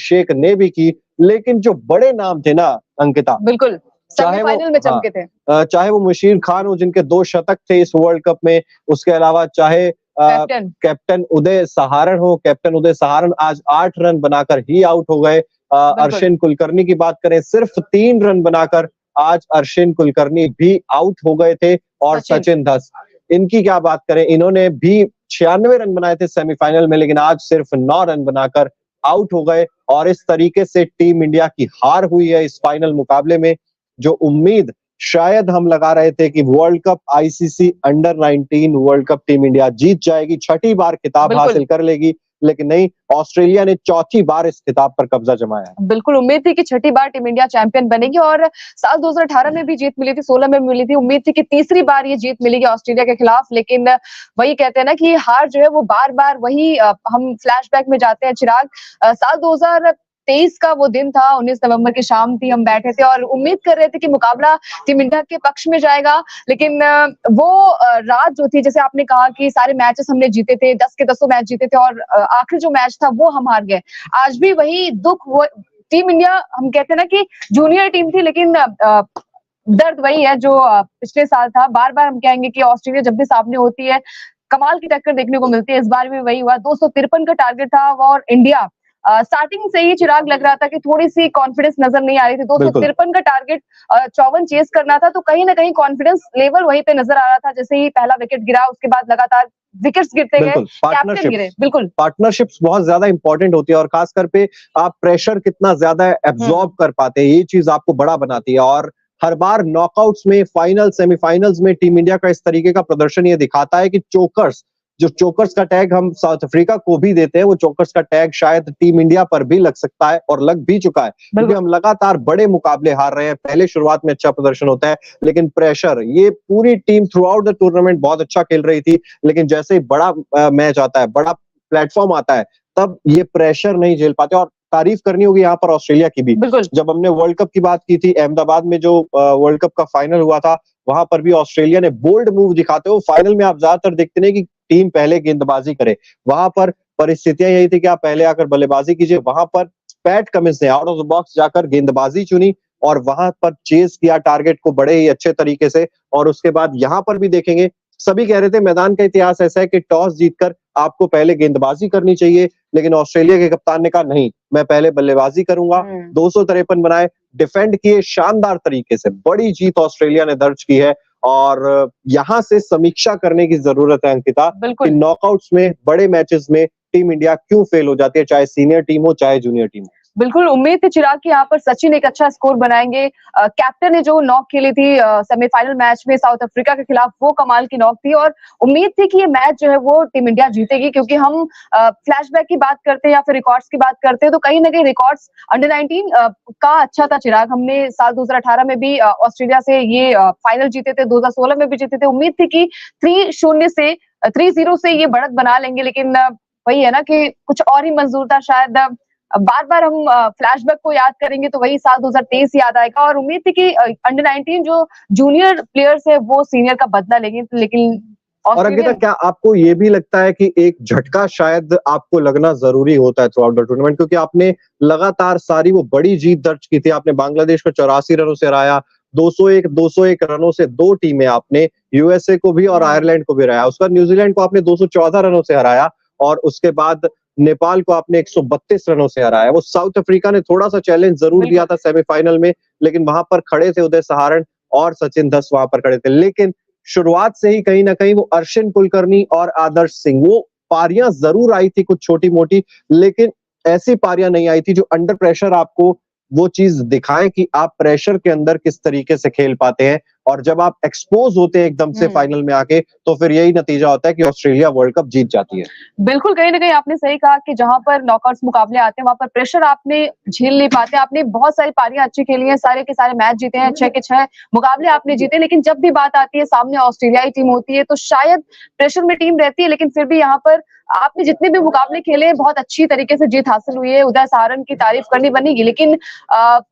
शेख ने भी की, लेकिन जो बड़े नाम थे ना अंकिता, बिल्कुल चाहे वो सेमीफाइनल में चमके थे। चाहे वो मुशीर खान हो जिनके 2 शतक थे इस वर्ल्ड कप में, उसके अलावा चाहे कैप्टन कैप्टन उदय सहारण हो, कैप्टन उदय सहारण आज 8 रन बनाकर ही आउट हो गए। बिल्कुल अरशिन कुलकर्णी की बात करें, सिर्फ 3 रन बनाकर आज अरशिन कुलकर्णी भी आउट हो गए थे और सचिन धस, इनकी क्या बात करें, इन्होंने भी 96 रन बनाए थे सेमीफाइनल में, लेकिन आज सिर्फ 9 रन बनाकर आउट हो गए और इस तरीके से टीम इंडिया की हार हुई है इस फाइनल मुकाबले में। जो उम्मीद शायद हम लगा रहे थे कि world cup ICC under 19 world cup team India जीत जाएगी, छठी बार खिताब हासिल कर लेगी, लेकिन नहीं, ऑस्ट्रेलिया ने चौथी बार इस खिताब पर कब्जा जमाया है। बिल्कुल उम्मीद थी कि छठी बार टीम इंडिया चैंपियन बनेगी और साल 2018 में भी जीत मिली थी, 16 में मिली थी। उम्मीद थी कि तीसरी बार ये जीत मिलेगी ऑस्ट्रेलिया के खिलाफ, लेकिन वही कहते हैं ना कि हार जो है वो बार बार वही हम फ्लैशबैक में जाते हैं चिराग। साल 2023 का वो दिन था, 19 नवंबर की शाम थी, हम बैठे थे और उम्मीद कर रहे थे कि मुकाबला टीम इंडिया के पक्ष में जाएगा, लेकिन वो रात जो थी, जैसे आपने कहा कि सारे मैचेस हमने जीते थे, 10 के 10 मैच जीते थे और आखिरी जो मैच था वो हम हार गए। आज भी वही दुख, वो टीम इंडिया, हम कहते हैं ना कि जूनियर टीम थी, लेकिन दर्द वही है जो पिछले साल था। बार बार हम कहेंगे कि ऑस्ट्रेलिया जब भी सामने होती है कमाल की टक्कर देखने को मिलती है। इस बार भी वही हुआ, 253 का टारगेट था और इंडिया स्टार्टिंग से ही चिराग लग रहा था कि थोड़ी सी कॉन्फिडेंस नजर नहीं आ रही थी। 253 का टारगेट 54 चेस करना था, तो कहीं ना कहीं कॉन्फिडेंस लेवल वहीं पे नजर आ रहा था। जैसे ही पहला विकेट गिरा उसके बाद लगातार विकेट्स गिरते गए, कैप्टन गिरे। बिल्कुल पार्टनरशिप्स बहुत ज्यादा इंपॉर्टेंट होती है और खासकर पे आप प्रेशर कितना ज्यादा एब्जॉर्ब कर पाते हैं, ये चीज आपको बड़ा बनाती है। और हर बार नॉकआउट्स में, फाइनल, सेमीफाइनल्स में टीम इंडिया का इस तरीके का प्रदर्शन ये दिखाता है कि चोकर्स, जो चोकर्स का टैग हम साउथ अफ्रीका को भी देते हैं, वो चोकर्स का टैग शायद टीम इंडिया पर भी लग सकता है और लग भी चुका है, क्योंकि हम लगातार बड़े मुकाबले हार रहे हैं। पहले शुरुआत में अच्छा प्रदर्शन होता है, लेकिन प्रेशर, ये पूरी team through out the tournament बहुत अच्छा खेल रही थी, लेकिन जैसे ही बड़ा मैच आता है, बड़ा प्लेटफॉर्म आता है, तब ये प्रेशर नहीं झेल पाते। और तारीफ करनी होगी यहाँ पर ऑस्ट्रेलिया की भी। जब हमने वर्ल्ड कप की बात की थी, अहमदाबाद में जो वर्ल्ड कप का फाइनल हुआ था, वहां पर भी ऑस्ट्रेलिया ने बोल्ड मूव दिखाते हुए, फाइनल में आप ज्यादातर देखते नहीं कि टीम पहले गेंदबाजी करे, वहां पर परिस्थितियां यही थी कि आप पहले आकर बल्लेबाजी कीजिए। वहां पर पैट कमिंस ने आउट ऑफ द बॉक्स जाकर गेंदबाजी चुनी और वहां पर चेस किया टारगेट को बड़े ही अच्छे तरीके से। और उसके बाद यहाँ पर भी देखेंगे, सभी कह रहे थे मैदान का इतिहास ऐसा है कि टॉस जीतकर आपको पहले गेंदबाजी करनी चाहिए, लेकिन ऑस्ट्रेलिया के कप्तान ने कहा नहीं, मैं पहले बल्लेबाजी करूंगा। 253 बनाए, डिफेंड किए शानदार तरीके से, बड़ी जीत ऑस्ट्रेलिया ने दर्ज की है। और यहाँ से समीक्षा करने की जरूरत है अंकिता कि नॉकआउट्स में, बड़े मैचेस में टीम इंडिया क्यों फेल हो जाती है, चाहे सीनियर टीम हो चाहे जूनियर टीम हो। बिल्कुल उम्मीद थी चिराग कि यहाँ पर सचिन एक अच्छा स्कोर बनाएंगे। कैप्टन ने जो नॉक खेली थी सेमीफाइनल मैच में साउथ अफ्रीका के खिलाफ, वो कमाल की नॉक थी और उम्मीद थी कि ये मैच जो है वो टीम इंडिया जीतेगी, क्योंकि हम फ्लैशबैक की बात करते हैं या फिर रिकॉर्ड्स की बात करते हैं, तो कहीं ना कहीं रिकॉर्ड्स अंडर 19 का अच्छा था चिराग। हमने साल 2018 में भी ऑस्ट्रेलिया से ये फाइनल जीते थे, 2016 में भी जीते थे। उम्मीद थी कि 3-0 से ये बढ़त बना लेंगे, लेकिन वही है ना कि कुछ और ही मंजूर था शायद। बार बार हम फ्लैशबैक को याद करेंगे तो वही साल 2023 याद आएगा और उम्मीद थी कि अंडर 19 जो जूनियर प्लेयर्स है वो सीनियर का बदला लेंगे, लेकिन और अंकिता, क्या आपको ये भी लगता है कि एक झटका शायद आपको लगना जरूरी होता है थ्रू आउट द टूर्नामेंट, क्योंकि आपने लगातार सारी वो बड़ी जीत दर्ज की थी। आपने बांग्लादेश को 84 रनों से हराया, 201 रनों से 2 टीमें आपने यूएसए को भी और आयरलैंड को भी हराया। उसके बाद न्यूजीलैंड को आपने 214 रनों से हराया और उसके बाद नेपाल को आपने 132 रनों से हराया। वो साउथ अफ्रीका ने थोड़ा सा चैलेंज जरूर दिया था सेमीफाइनल में, लेकिन वहां पर खड़े थे उदय सहारण और सचिन धस वहां पर खड़े थे। लेकिन शुरुआत से ही कहीं ना कहीं वो अरशिन कुलकर्णी और आदर्श सिंह, वो पारियां जरूर आई थी कुछ छोटी मोटी, लेकिन ऐसी पारियां नहीं आई थी जो अंडर प्रेशर आपको वो चीज दिखाएं कि आप प्रेशर के अंदर किस तरीके से खेल पाते हैं। और जब आप एक्सपोज होते हैं एकदम से फाइनल में आके, तो फिर यही नतीजा होता है कि ऑस्ट्रेलिया वर्ल्ड कप जीत जाती है। बिल्कुल, कहीं ना कहीं आपने सही कहा कि जहां पर नॉकआउट्स मुकाबले आते हैं वहां पर प्रेशर आपने झेल नहीं पाते। आपने बहुत सारी पारियां अच्छी खेली हैं, सारे के सारे मैच जीते हैं, 6 के 6 मुकाबले आपने जीते, लेकिन जब भी बात आती है सामने ऑस्ट्रेलियाई टीम होती है तो शायद प्रेशर में टीम रहती है, लेकिन फिर भी यहाँ पर आपने जितने भी मुकाबले खेले बहुत अच्छी तरीके से जीत हासिल हुई है। उदय सहारण की तारीफ करनी बनेगी, लेकिन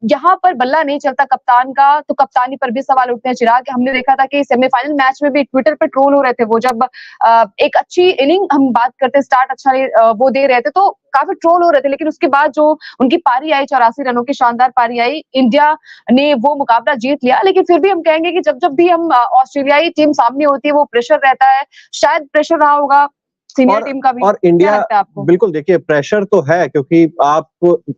यहाँ पर बल्ला नहीं चलता कप्तान का, तो कप्तानी पर भी सवाल उठते हैं। चिराग, हमने देखा था कि सेमीफाइनल मैच में भी ट्विटर पे ट्रोल हो रहे थे वो, जब एक अच्छी इनिंग हम बात करते, स्टार्ट अच्छा वो दे रहे थे तो काफी ट्रोल हो रहे थे, लेकिन उसके बाद जो उनकी पारी आई, 84 रनों की शानदार पारी आई, इंडिया ने वो मुकाबला जीत लिया। लेकिन फिर भी हम कहेंगे कि जब जब भी हम ऑस्ट्रेलियाई टीम सामने होती है, वो प्रेशर रहता है, शायद प्रेशर रहा होगा सीनियर टीम का भी। और क्या इंडिया, लगता है आपको? बिल्कुल देखिए प्रेशर तो है, क्योंकि आप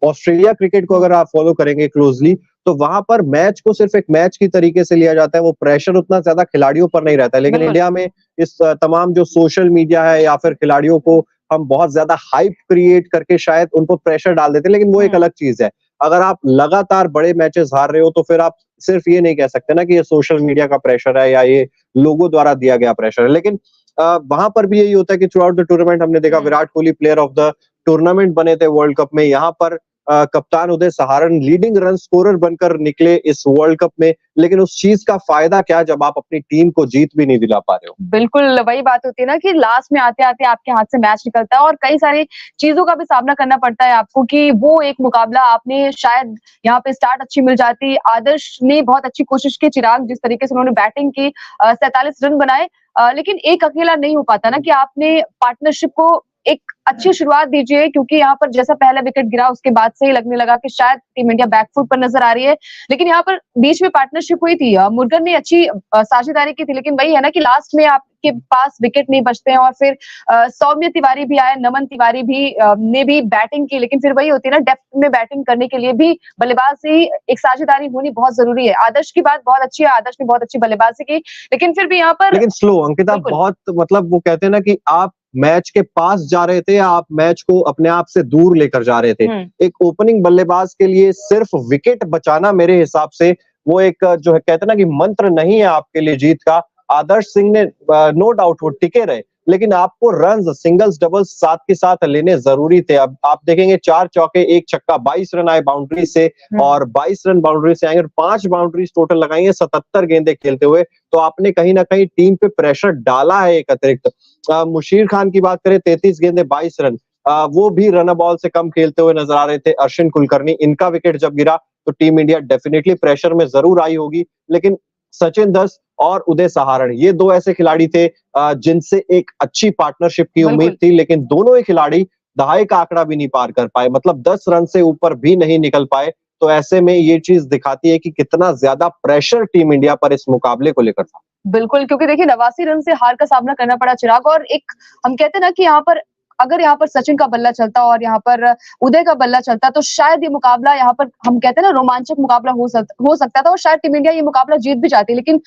ऑस्ट्रेलिया क्रिकेट को अगर आप फॉलो करेंगे क्लोजली तो वहां पर मैच को सिर्फ एक मैच की तरीके से लिया जाता है, वो प्रेशर उतना ज्यादा खिलाड़ियों पर नहीं रहता है। लेकिन बिल्कुल। इंडिया में इस तमाम जो सोशल मीडिया है या फिर खिलाड़ियों को हम बहुत ज्यादा हाइप क्रिएट करके शायद उनको प्रेशर डाल देते हैं, लेकिन वो एक अलग चीज है। अगर आप लगातार बड़े मैचेस हार रहे हो तो फिर आप सिर्फ ये नहीं कह सकते ना कि ये सोशल मीडिया का प्रेशर है या ये लोगों द्वारा दिया गया प्रेशर है। लेकिन वहां पर भी यही होता है कि थ्रू आउट द टूर्नामेंट हमने देखा Virat Kohli player of the tournament बने थे वर्ल्ड कप में। यहाँ पर कप्तान उदय सहारण लीडिंग रन स्कोरर बनकर निकले इस वर्ल्ड कप में, लेकिन उस चीज का फायदा क्या जब आप अपनी टीम को जीत भी नहीं दिला पा रहे हो। बिल्कुल वही बात होती है ना कि लास्ट में आते आते आपके हाथ से मैच निकलता है और कई सारी चीजों का भी सामना करना पड़ता है आपको, कि वो एक मुकाबला आपने शायद यहाँ पे स्टार्ट अच्छी मिल जाती। आदर्श ने बहुत अच्छी कोशिश की, चिराग जिस तरीके से उन्होंने बैटिंग की, 47 रन बनाए, लेकिन एक अकेला नहीं हो पाता ना कि आपने पार्टनरशिप को एक अच्छी शुरुआत दीजिए, क्योंकि यहाँ पर जैसा पहला विकेट गिरा उसके बाद से ही लगने लगा कि शायद टीम इंडिया बैकफुट पर नजर आ रही है। लेकिन यहाँ पर बीच में पार्टनरशिप हुई थी, मुर्गन ने अच्छी साझेदारी की थी, लेकिन वही है ना कि लास्ट में आपके पास विकेट नहीं बचते हैं। और फिर सौम्य तिवारी भी आए, नमन तिवारी भी ने भी बैटिंग की, लेकिन फिर वही होती है ना, डेप्थ में बैटिंग करने के लिए भी बल्लेबाज से एक साझेदारी होनी बहुत जरूरी है। आदर्श की बात बहुत अच्छी है, आदर्श ने बहुत अच्छी बल्लेबाजी की, लेकिन फिर भी यहाँ पर लेकिन स्लो अंकिता, बहुत मतलब वो कहते हैं ना कि आप मैच के पास जा रहे थे, आप मैच को अपने आप से दूर लेकर जा रहे थे। एक ओपनिंग बल्लेबाज के लिए सिर्फ विकेट बचाना मेरे हिसाब से वो एक जो है कहते हैं ना कि मंत्र नहीं है आपके लिए जीत का। आदर्श सिंह ने नो डाउट वो टिके रहे, लेकिन आपको रन्स सिंगल्स डबल्स साथ के साथ लेने जरूरी थे। अब आप देखेंगे 4 चौके 1 छक्का, 22 रन आए बाउंड्री से और 22 रन बाउंड्री से आएंगे और 5 बाउंड्रीज टोटल लगाई है 77 गेंदें खेलते हुए। तो आपने कहीं ना कहीं टीम पे प्रेशर डाला है एक अतिरिक्त। मुशीर खान की बात करें, 33 गेंदे 22 रन, वो भी रन बॉल से कम खेलते हुए नजर आ रहे थे। अश्विन कुलकर्णी, इनका विकेट जब गिरा तो टीम इंडिया डेफिनेटली प्रेशर में जरूर आई होगी, लेकिन सचिन दस और उदय सहारण ये दो ऐसे खिलाड़ी थे जिनसे एक अच्छी पार्टनरशिप की उम्मीद थी, लेकिन दोनों ही खिलाड़ी दहाई का आंकड़ा भी नहीं पार कर पाए, मतलब 10 रन से ऊपर भी नहीं निकल पाए। तो ऐसे में ये चीज दिखाती है कि कितना ज्यादा प्रेशर टीम इंडिया पर इस मुकाबले को लेकर था। बिल्कुल, क्योंकि देखिए 89 रन से हार का सामना करना पड़ा चिराग, और एक हम कहते हैं ना कि यहाँ पर अगर यहाँ पर सचिन का बल्ला चलता और यहाँ पर उदय का बल्ला चलता तो शायद ये मुकाबला यहाँ पर हम कहते हैं ना रोमांचक मुकाबला हो सकता था और शायद टीम इंडिया ये मुकाबला जीत भी जाती। लेकिन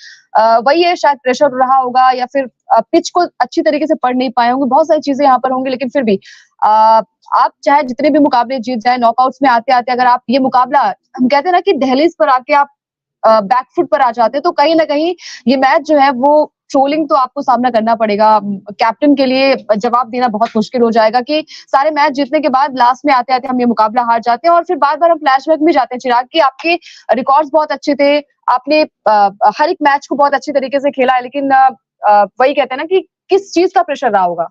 वही है, शायद प्रेशर रहा होगा या फिर पिच को अच्छी तरीके से पढ़ नहीं पाए होंगे, बहुत सारी चीजें यहाँ पर होंगी। लेकिन फिर भी आप चाहे जितने भी मुकाबले जीत जाए, नॉकआउट्स में आते आते अगर आप ये मुकाबला हम कहते हैं ना कि दहलीज पर आके आप बैकफुट पर आ जाते तो कहीं ना कहीं ये मैच जो है वो ट्रोलिंग तो आपको सामना करना पड़ेगा। कैप्टन के लिए जवाब देना बहुत मुश्किल हो जाएगा कि सारे मैच जीतने के बाद लास्ट में आते आते हम ये मुकाबला हार जाते हैं और फिर बार बार हम फ्लैशबैक में जाते हैं चिराग कि आपके रिकॉर्ड्स बहुत अच्छे थे, आपने हर एक मैच को बहुत अच्छी तरीके से खेला है, लेकिन वही कहते हैं ना कि किस चीज का प्रेशर रहा होगा।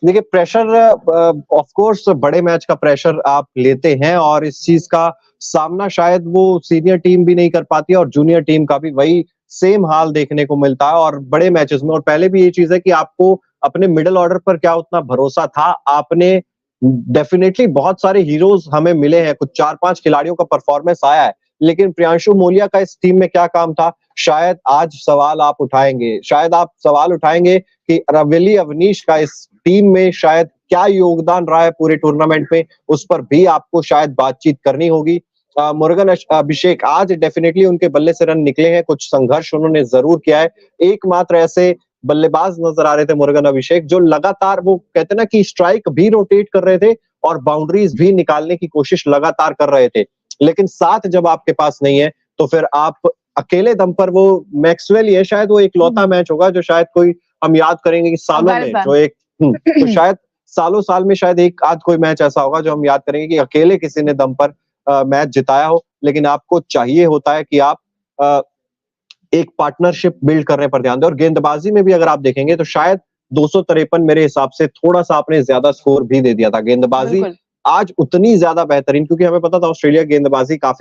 देखिए प्रेशर ऑफ कोर्स बड़े मैच का प्रेशर आप लेते हैं और इस चीज का सामना शायद वो सीनियर टीम भी नहीं कर पाती और जूनियर टीम का भी वही सेम हाल देखने को मिलता है और बड़े मैचेस में। और पहले भी ये चीज है कि आपको अपने मिडिल ऑर्डर पर क्या उतना भरोसा था। आपने डेफिनेटली बहुत सारे हीरोज हमें मिले हैं, कुछ 4-5 खिलाड़ियों का परफॉर्मेंस आया है, लेकिन प्रियांशु मोलिया का इस टीम में क्या काम था, शायद आज सवाल आप उठाएंगे। शायद आप सवाल उठाएंगे कि रवेली अवनीश का इस टीम में शायद क्या योगदान रहा है पूरे टूर्नामेंट में, उस पर भी आपको शायद बातचीत करनी होगी। मुर्गन अभिषेक, आज डेफिनेटली उनके बल्ले से रन निकले हैं, कुछ संघर्ष उन्होंने जरूर किया है। एकमात्र ऐसे बल्लेबाज नजर आ रहे थे मुर्गन अभिषेक जो लगातार वो कहते ना कि स्ट्राइक भी रोटेट कर रहे थे और बाउंड्रीज भी निकालने की कोशिश लगातार कर रहे थे। लेकिन साथ जब आपके पास नहीं है तो फिर आप अकेले दम पर, वो मैक्सवेल ही है शायद, वो एक लौता मैच होगा जो शायद कोई हम याद करेंगे कि सालों में जो एक तो शायद सालों साल में शायद एक आध कोई मैच ऐसा होगा जो हम याद करेंगे कि अकेले किसी ने दम पर मैच जिताया हो। लेकिन आपको चाहिए होता है कि आप एक पार्टनरशिप बिल्ड करने पर ध्यान दें। और गेंदबाजी में भी अगर आप देखेंगे तो शायद 253 मेरे हिसाब से थोड़ा सा आपने ज्यादा स्कोर भी दे दिया था। गेंदबाजी आज उतनी ज्यादा बेहतरीन, क्योंकि हमें पता था ऑस्ट्रेलिया गेंदबाजी काफी